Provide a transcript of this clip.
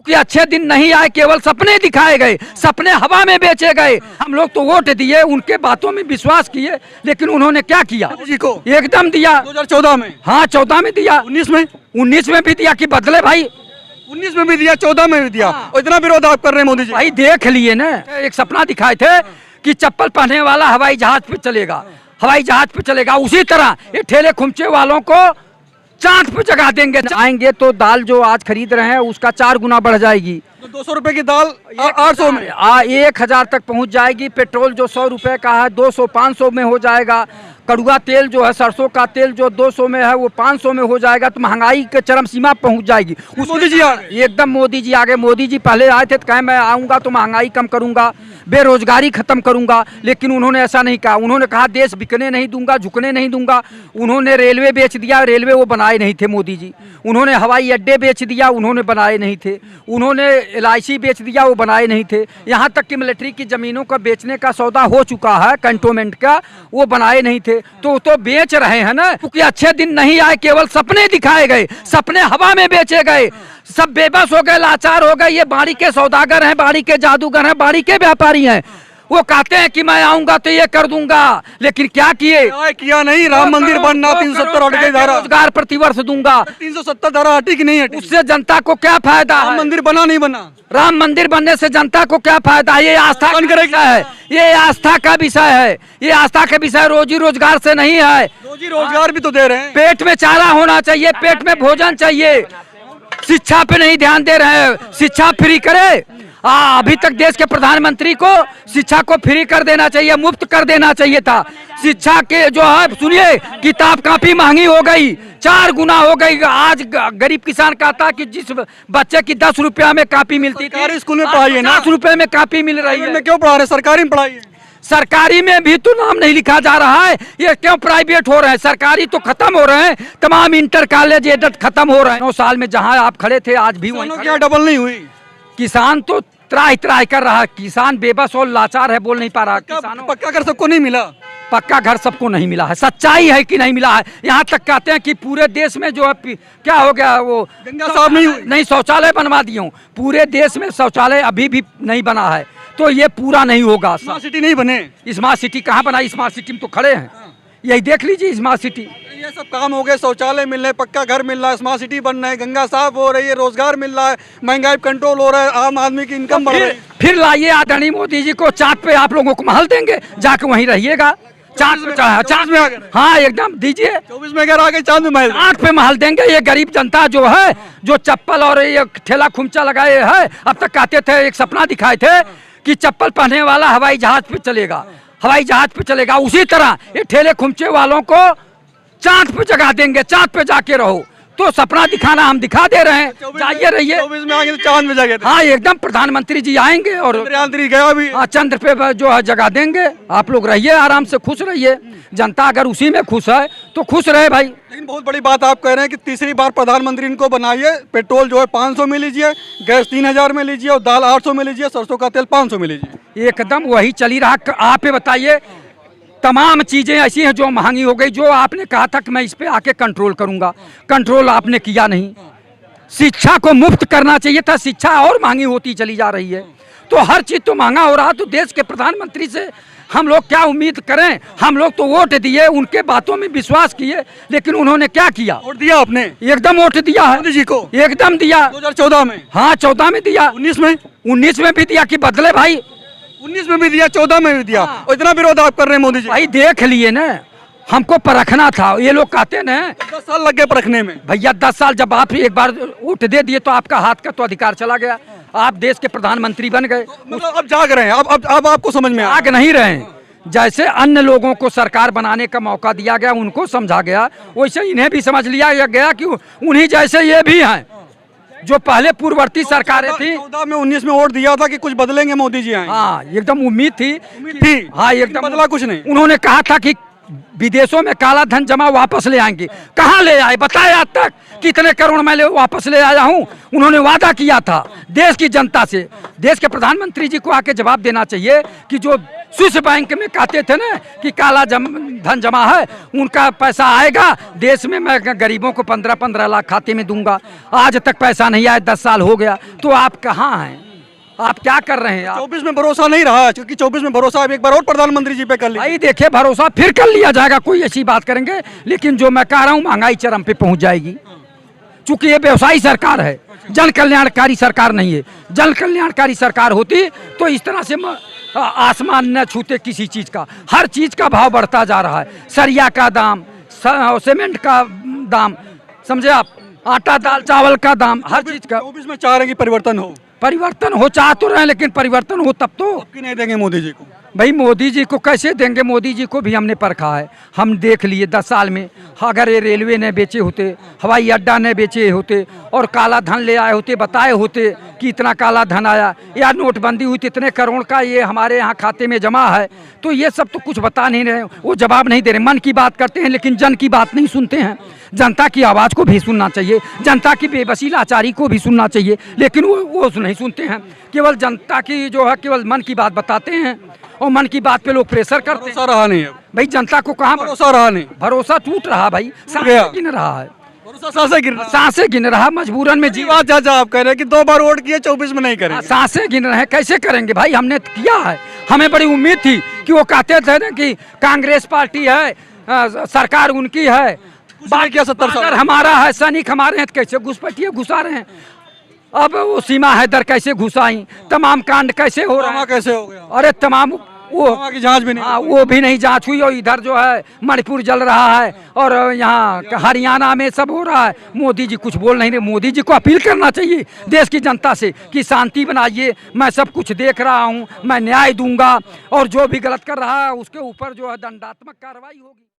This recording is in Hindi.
कि अच्छे दिन नहीं आए, केवल सपने दिखाए गए, सपने हवा में बेचे गए। हम लोग तो वोट दिए, उनके बातों में विश्वास किए, लेकिन उन्होंने क्या किया? जी को एकदम दिया 2014 में, हाँ 14 में दिया, 19 में भी दिया कि बदले भाई, 19 में भी दिया, 14 में भी दिया। और इतना विरोध आप कर रहे हैं मोदी जी? भाई देख लिए ना, एक सपना दिखाए थे कि चप्पल पहनने वाला हवाई जहाज पे चलेगा, हवाई जहाज पे चलेगा। उसी तरह ये ठेले खुमचे वालों को चांद पे जगा देंगे। आएंगे तो दाल जो आज खरीद रहे हैं उसका 4 गुना बढ़ जाएगी। तो 200 रुपए की दाल 800 में, 1000 तक पहुंच जाएगी। पेट्रोल जो 100 रुपए का है 200 500 में हो जाएगा। कड़ुआ तेल जो है, सरसों का तेल जो 200 में है वो 500 में हो जाएगा। तो महंगाई के चरम सीमा पहुंच जाएगी। मोदी जी आ गए। एकदम मोदी जी आगे। मोदी जी पहले आए थे तो कहे मैं आऊंगा तो महंगाई कम करूंगा, बेरोजगारी खत्म करूंगा, लेकिन उन्होंने ऐसा नहीं कहा। उन्होंने कहा देश बिकने नहीं दूंगा, झुकने नहीं दूंगा। उन्होंने रेलवे बेच दिया, रेलवे वो बनाए नहीं थे मोदी जी। उन्होंने हवाई अड्डे बेच दिया, उन्होंने बनाए नहीं थे। उन्होंने LIC बेच दिया, वो बनाए नहीं थे। यहाँ तक कि मिलिट्री की जमीनों का बेचने का सौदा हो चुका है, कंटोनमेंट का, वो बनाए नहीं थे। तो बेच रहे हैं ना, क्योंकि अच्छे दिन नहीं आए, केवल सपने दिखाए गए, सपने हवा में बेचे गए। सब बेबस हो गए, लाचार हो गए। ये बाड़ी के सौदागर हैं, बाड़ी के जादूगर हैं, बाड़ी के व्यापारी हैं। वो कहते हैं कि मैं आऊंगा तो ये कर दूंगा, लेकिन क्या किए? किया नहीं। राम मंदिर बनना 370 हट गई धारा, रोजगार प्रतिवर्ष दूंगा, 370 धारा हटी कि नहीं हटी? उससे जनता को क्या फायदा? राम मंदिर बना नहीं बना? राम मंदिर बनने से जनता को क्या फायदा? ये आस्था का विषय है, ये आस्था का विषय है, ये आस्था का विषय रोजी रोजगार से नहीं है। रोजी रोजगार भी तो दे रहे हैं। पेट में चारा होना चाहिए, पेट में भोजन चाहिए। शिक्षा पे नहीं ध्यान दे रहे हैं, शिक्षा फ्री करे। अभी तक देश के प्रधानमंत्री को शिक्षा को फ्री कर देना चाहिए, मुफ्त कर देना चाहिए था। शिक्षा के जो है, सुनिए, किताब काफी महंगी हो गई, 4 गुना हो गई। आज गरीब किसान कहता कि जिस बच्चे की 10 रुपया में कापी मिलती थी, स्कूल में पढ़ाइए ना, 10 रुपए में कापी मिल रही है। क्यों पढ़ा रहे? सरकारी में पढ़ाइए। सरकारी में भी तो नाम नहीं लिखा जा रहा है, ये क्यों प्राइवेट हो रहे हैं? सरकारी तो खत्म हो रहे हैं, तमाम इंटर कॉलेज एडेड खत्म हो रहे हैं। 9 साल में जहां आप खड़े थे आज भी वहीं क्या डबल नहीं हुई? किसान तो त्राही त्राही कर रहा है, किसान बेबस और लाचार है, बोल नहीं पा रहा। किसानों पक्का घर सबको नहीं मिला, पक्का घर सबको नहीं मिला है। सच्चाई है कि नहीं मिला है? यहाँ तक कहते हैं कि पूरे देश में जो है क्या हो गया, वो गंगा साहब नहीं शौचालय बनवा दिए हूँ। पूरे देश में शौचालय अभी भी नहीं बना है, तो ये पूरा नहीं होगा। स्मार्ट सिटी नहीं बने। स्मार्ट सिटी कहाँ बना? स्मार्ट सिटी में तो खड़े हैं, यही देख लीजिए स्मार्ट सिटी। ये सब काम हो गए, शौचालय मिल रहे, पक्का घर मिल रहा है, स्मार्ट सिटी बन रहा है, गंगा साफ हो रही है, रोजगार मिल रहा है, महंगाई कंट्रोल हो रहा है, आम आदमी की इनकम बढ़ रही है। फिर लाइए आदरणीय मोदी जी को, चाँद पे आप लोगों को महल देंगे, जाके वहीं रहिएगा। चाँद में आ गए, हाँ एकदम दीजिए। 24 में अगर आ गए, चाँद में महल, चाँद पे महल देंगे। ये गरीब जनता जो है, जो चप्पल और ये ठेला खुमचा लगाए है, अब तक कहते थे, एक सपना दिखाए थे कि चप्पल पहनने वाला हवाई जहाज पे चलेगा, हवाई जहाज पे चलेगा। उसी तरह ये ठेले खुमचे वालों को चाँद पे जगा देंगे, चाँद पे जाके रहो। तो सपना दिखाना हम दिखा दे रहे हैं, जाइए रहिए। 24 में आगे तो चाँद में जगह। हाँ एकदम, प्रधानमंत्री जी आएंगे और गया भी, हाँ चंद्र पे जो है जगा देंगे। आप लोग रहिए, आराम से खुश रहिए। जनता अगर उसी में खुश है तो खुश रहे भाई। लेकिन बहुत बड़ी बात आप कह रहे हैं कि तीसरी बार प्रधानमंत्री इनको बनाइए। पेट्रोल जो है 500 में लीजिए, गैस 3000 में लीजिए, और दाल 800 में लीजिए, सरसों का तेल 500 में लीजिए। एकदम वही चली रहा। आप ही बताइए, तमाम चीजें ऐसी हैं जो महंगी हो गई। जो आपने कहा था कि मैं इस पे आके कंट्रोल करूंगा, कंट्रोल आपने किया नहीं। शिक्षा को मुफ्त करना चाहिए था, शिक्षा और महंगी होती चली जा रही है। तो हर चीज तो महंगा हो रहा। तो देश के प्रधानमंत्री से हम लोग क्या उम्मीद करें? हम लोग तो वोट दिए, उनके बातों में विश्वास किए, लेकिन उन्होंने क्या किया? वोट दिया आपने? एकदम वोट दिया है मोदी जी को, एकदम दिया। 2014 में, हाँ 14 में दिया, 19 में भी दिया कि बदले भाई, 19 में भी दिया, 14 में भी दिया। और इतना विरोध आप कर रहे हैं मोदी जी? भाई देख लिए ना, हमको परखना था। ये लोग कहते ना 10 साल लग गए परखने में। भैया 10 साल, जब आप एक बार वोट दे दिए तो आपका हाथ का तो अधिकार चला गया, आप देश के प्रधानमंत्री बन गए। मतलब अब जाग रहे हैं, अब आपको समझ में आग नहीं रहे हैं। जैसे अन्य लोगों को सरकार बनाने का मौका दिया गया, उनको समझा गया, वैसे इन्हें भी समझ लिया गया कि उन्हीं जैसे ये भी हैं जो पहले पूर्ववर्ती सरकारें थी। 14 में 19 में वोट दिया था कि कुछ बदलेंगे मोदी जी आएंगे। हाँ एकदम उम्मीद थी। हाँ एकदम बदला कुछ नहीं। उन्होंने कहा था कि विदेशों में काला धन जमा वापस ले आएंगे। कहाँ ले आए बताए आज तक? कितने करोड़ मैं वापस ले आया हूँ? उन्होंने वादा किया था देश की जनता से। देश के प्रधानमंत्री जी को आके जवाब देना चाहिए कि जो स्विस बैंक में कहते थे ना कि काला धन जमा है, उनका पैसा आएगा देश में, मैं गरीबों को 15-15 लाख खाते में दूंगा। आज तक पैसा नहीं आया, 10 साल हो गया। तो आप कहाँ हैं? आप क्या कर रहे हैं? 24 में भरोसा नहीं रहा, क्योंकि 24 में भरोसा अब एक बार और प्रधानमंत्री जी पे कर लिया। भाई देखिए, भरोसा फिर कर लिया जाएगा, कोई ऐसी बात करेंगे। लेकिन जो मैं कह रहा हूँ, महंगाई चरम पे पहुंच जाएगी, चूंकि ये व्यवसायी सरकार है, जन कल्याणकारी सरकार नहीं है। जन कल्याणकारी सरकार होती तो इस तरह से आसमान न छूते किसी चीज का। हर चीज का भाव बढ़ता जा रहा है, सरिया का दाम, सीमेंट का दाम, समझे आप, आटा दाल चावल का दाम, हर चीज का। 24 में चाह रहे हैं कि परिवर्तन हो, चाह तो रहे हैं, लेकिन परिवर्तन हो तब तो। कि नहीं देंगे मोदी जी को? भाई मोदी जी को कैसे देंगे? मोदी जी को भी हमने परखा है, हम देख लिए 10 साल में। अगर ये रेलवे ने बेचे होते, हवाई अड्डा ने बेचे होते और काला धन ले आए होते, बताए होते कि इतना काला धन आया, या नोटबंदी हुई तो इतने करोड़ का ये हमारे यहाँ खाते में जमा है, तो ये सब तो कुछ बता नहीं रहे, वो जवाब नहीं दे रहे। मन की बात करते हैं लेकिन जन की बात नहीं सुनते हैं। जनता की आवाज़ को भी सुनना चाहिए, जनता की बेबसी लाचारी को भी सुनना चाहिए, लेकिन वो नहीं सुनते हैं। केवल जनता की जो है केवल मन की बात बताते हैं और मन की बात पे लोग प्रेशर करते हैं। भरोसा रहा नहीं है भाई, जनता को कहाँ भरोसा रहा नहीं, भरोसा टूट रहा भाई, सांसें गिन रहा है, भरोसा सांसें गिर रहा। सांसें गिन रहा, मजबूरन में जी बात चाचा आप कह रहे हैं कि 2 बार वोट किए, 24 में नहीं करेंगे। सांसें गिन रहे हैं, कैसे करेंगे भाई? हमने किया है, हमें बड़ी उम्मीद थी कि वो कहते थे ना कि कांग्रेस पार्टी है, सरकार उनकी है, क्या 70 साल हमारा है, सैनिक हमारे हैं, तो कैसे घुसपैठिए घुसा रहे हैं। अब वो सीमा हैदर कैसे घुसाई, तमाम कांड कैसे हो रहा है, कैसे हो गया? अरे तमाम वो की जांच भी नहीं, हाँ वो भी नहीं जांच हुई। और इधर जो है मणिपुर जल रहा है और यहाँ हरियाणा में सब हो रहा है। मोदी जी कुछ बोल नहीं रहे। मोदी जी को अपील करना चाहिए देश की जनता से कि शांति बनाइए, मैं सब कुछ देख रहा हूँ, मैं न्याय दूंगा और जो भी गलत कर रहा है उसके ऊपर जो है दंडात्मक कार्रवाई होगी।